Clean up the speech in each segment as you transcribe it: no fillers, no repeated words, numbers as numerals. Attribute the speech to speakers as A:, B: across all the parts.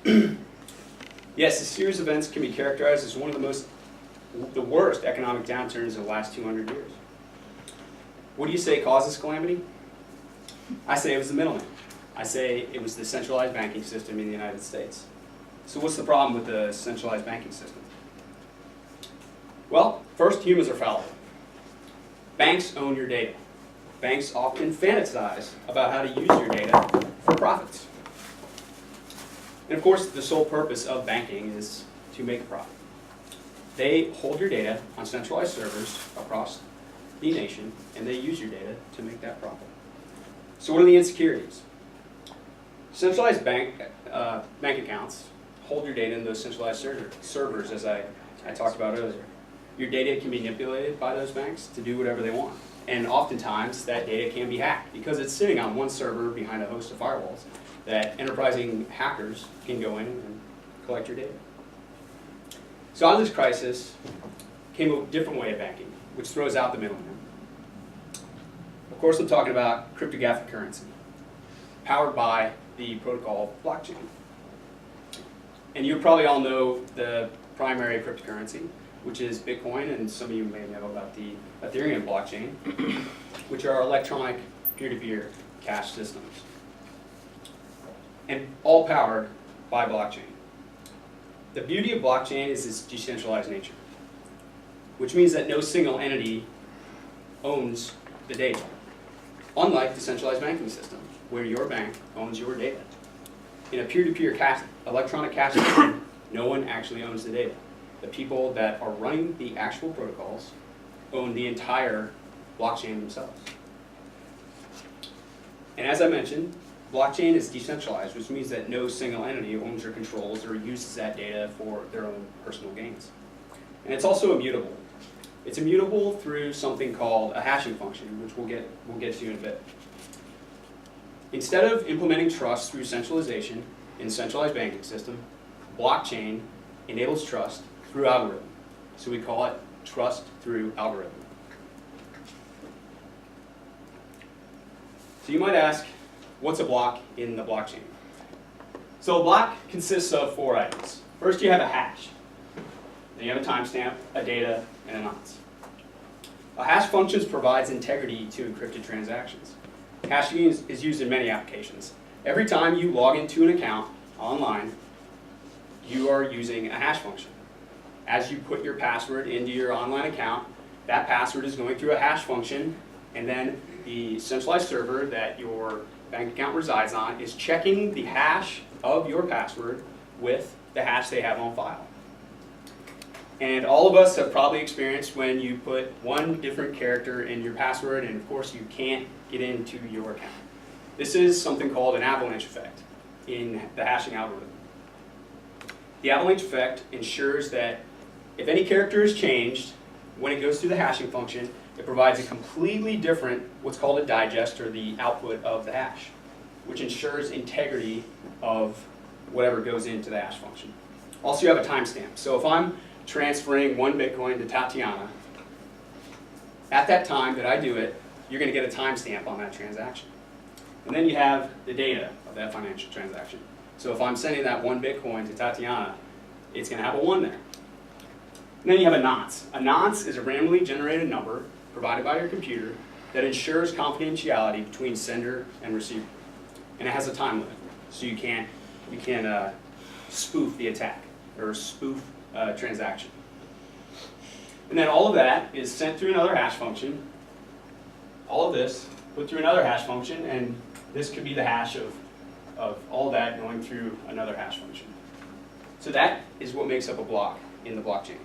A: Yes, this series of events can be characterized as one of the worst economic downturns of the last 200 years. What do you say caused this calamity? I say it was the middleman. I say it was the centralized banking system in the United States. So what's the problem with the centralized banking system? Well, first, humans are fallible. Banks own your data. Banks often fantasize about how to use your data for profits. And of course, the sole purpose of banking is to make a profit. They hold your data on centralized servers across the nation, and they use your data to make that profit. So what are the insecurities? Centralized bank accounts hold your data in those centralized servers, as I talked about earlier. Your data can be manipulated by those banks to do whatever they want. And oftentimes, that data can be hacked because it's sitting on one server behind a host of firewalls that enterprising hackers can go in and collect your data. So out of this crisis came a different way of banking, which throws out the middleman. Of course, I'm talking about cryptographic currency, powered by the protocol blockchain. And you probably all know the primary cryptocurrency, which is Bitcoin, and some of you may know about the Ethereum blockchain, which are electronic peer-to-peer cash systems, and all powered by blockchain. The beauty of blockchain is its decentralized nature, which means that no single entity owns the data, unlike the centralized banking system, where your bank owns your data. In a peer-to-peer electronic cash system, no one actually owns the data. The people that are running the actual protocols own the entire blockchain themselves. And as I mentioned, blockchain is decentralized, which means that no single entity owns or controls or uses that data for their own personal gains. And it's also immutable. It's immutable through something called a hashing function, which we'll get to in a bit. Instead of implementing trust through centralization in a centralized banking system, blockchain enables trust through algorithm. So we call it trust through algorithm. So you might ask, what's a block in the blockchain? So a block consists of 4 items. First, you have a hash. Then you have a timestamp, a data, and a nonce. A hash function provides integrity to encrypted transactions. Hashing is used in many applications. Every time you log into an account online, you are using a hash function. As you put your password into your online account, that password is going through a hash function, and then the centralized server that your bank account resides on is checking the hash of your password with the hash they have on file. And all of us have probably experienced when you put one different character in your password, and of course you can't get into your account. This is something called an avalanche effect in the hashing algorithm. The avalanche effect ensures that if any character is changed, when it goes through the hashing function, it provides a completely different, what's called a digest, or the output of the hash, which ensures integrity of whatever goes into the hash function. Also, you have a timestamp. So if I'm transferring 1 Bitcoin to Tatiana, at that time that I do it, you're going to get a timestamp on that transaction. And then you have the data of that financial transaction. So if I'm sending that 1 Bitcoin to Tatiana, it's going to have a 1 there. And then you have a nonce. A nonce is a randomly generated number provided by your computer that ensures confidentiality between sender and receiver. And it has a time limit, so you can't spoof the attack or spoof a transaction. And then all of that is sent through another hash function. All of this put through another hash function, and this could be the hash of all that going through another hash function. So that is what makes up a block in the blockchain.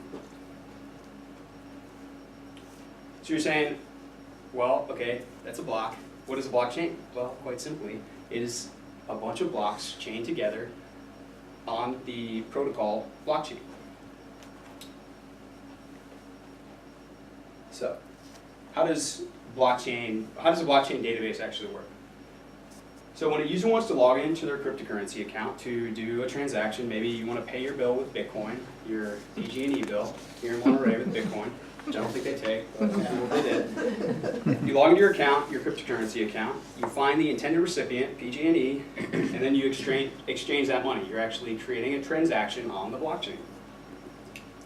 A: So you're saying, well, okay, that's a block. What is a blockchain? Well, quite simply, it is a bunch of blocks chained together on the protocol blockchain. So, how does a blockchain database actually work? So when a user wants to log into their cryptocurrency account to do a transaction, maybe you want to pay your bill with Bitcoin, your PG&E bill here in Monterey with Bitcoin, which I don't think they take, but they did. You log into your account, your cryptocurrency account, you find the intended recipient, PG&E, and then you exchange that money. You're actually creating a transaction on the blockchain.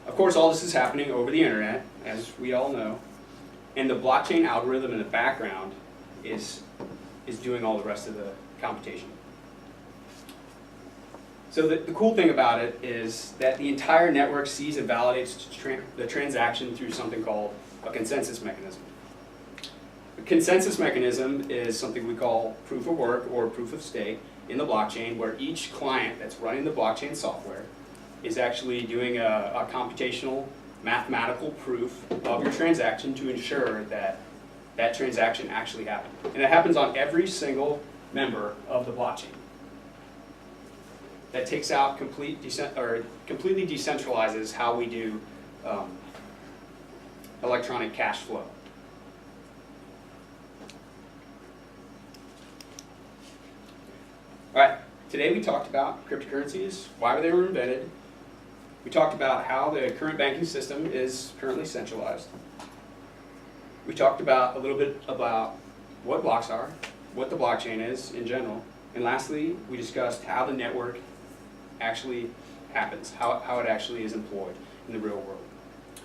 A: Of course, all this is happening over the internet, as we all know, and the blockchain algorithm in the background is doing all the rest of the computation. So the cool thing about it is that the entire network sees and validates the transaction through something called a consensus mechanism. A consensus mechanism is something we call proof of work or proof of stake in the blockchain, where each client that's running the blockchain software is actually doing a computational mathematical proof of your transaction to ensure that that transaction actually happened. And it happens on every single member of the blockchain. That takes out completely decentralizes how we do electronic cash flow. All right, today we talked about cryptocurrencies, why they were invented. We talked about how the current banking system is currently centralized. We talked about a little bit about what blocks are, what the blockchain is in general, and lastly, we discussed how the network actually happens, how it actually is employed in the real world.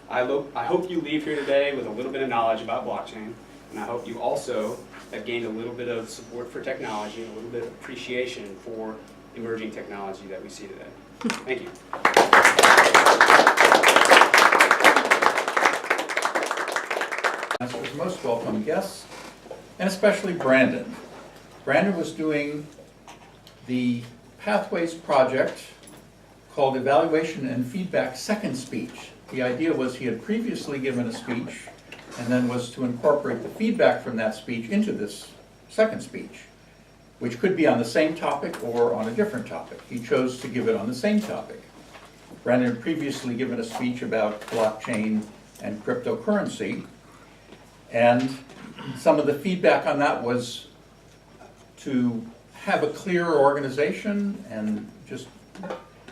A: I hope you leave here today with a little bit of knowledge about blockchain, and I hope you also have gained a little bit of support for technology, and a little bit of appreciation for emerging technology that we see today. Thank you.
B: Masters, most welcome guests, and especially Brandon. Brandon was doing the Pathways project called Evaluation and Feedback Second Speech. The idea was he had previously given a speech and then was to incorporate the feedback from that speech into this second speech, which could be on the same topic or on a different topic. He chose to give it on the same topic. Brandon had previously given a speech about blockchain and cryptocurrency, and some of the feedback on that was to have a clear organization and just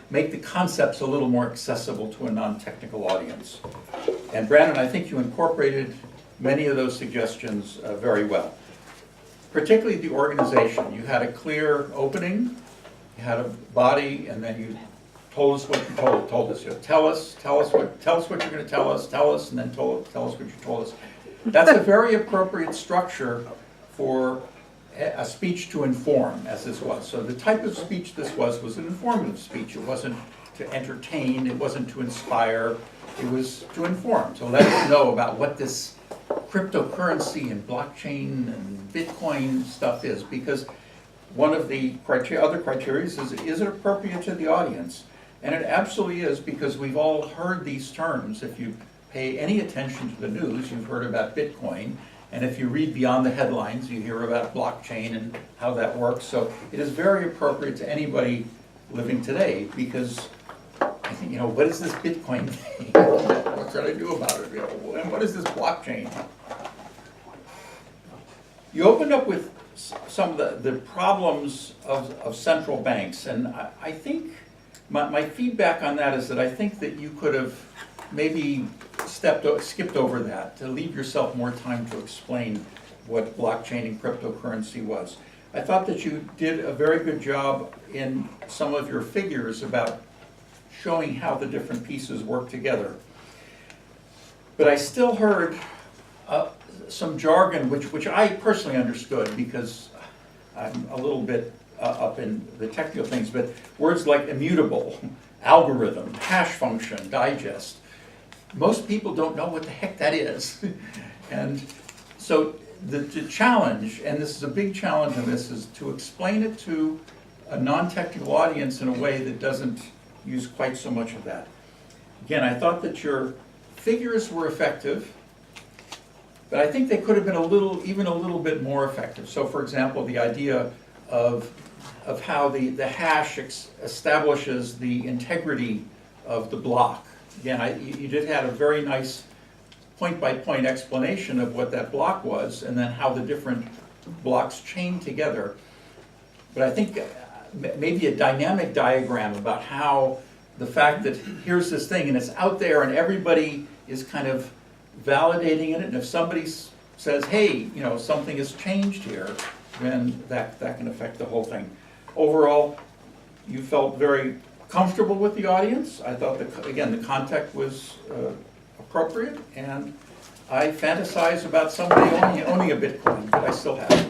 B: make the concepts a little more accessible to a non-technical audience. And Brandon, I think you incorporated many of those suggestions very well. Particularly the organization. You had a clear opening, you had a body, and then you told us what you told us. You know, tell us what you're going to tell us, and then tell us what you told us. That's a very appropriate structure for a speech to inform, as this was. So the type of speech this was an informative speech. It wasn't to entertain, it wasn't to inspire, it was to inform, to let us know about what this cryptocurrency and blockchain and Bitcoin stuff is, because one of the other criteria is it appropriate to the audience? And it absolutely is, because we've all heard these terms. If you pay any attention to the news, you've heard about Bitcoin, and if you read beyond the headlines, you hear about blockchain and how that works. So it is very appropriate to anybody living today, because I think, you know, what is this Bitcoin thing? What should I do about it? You know, and what is this blockchain? You opened up with some of the problems of central banks, and I think my feedback on that is that I think that you could have maybe skipped over that to leave yourself more time to explain what blockchain and cryptocurrency was. I thought that you did a very good job in some of your figures about showing how the different pieces work together. But I still heard some jargon, which I personally understood because I'm a little bit up in the technical things, but words like immutable, algorithm, hash function, digest. Most people don't know what the heck that is. And so the challenge, and this is a big challenge in this, is to explain it to a non-technical audience in a way that doesn't use quite so much of that. Again, I thought that your figures were effective, but I think they could have been even a little bit more effective. So for example, the idea of how the hash establishes the integrity of the block. Again, you did have a very nice point-by-point explanation of what that block was and then how the different blocks chain together. But I think maybe a dynamic diagram about how the fact that here's this thing and it's out there and everybody is kind of validating it, and if somebody says, hey, you know, something has changed here, then that can affect the whole thing. Overall, you felt very comfortable with the audience. I thought, again, the content was appropriate, and I fantasize about somebody owning a Bitcoin, but I still have.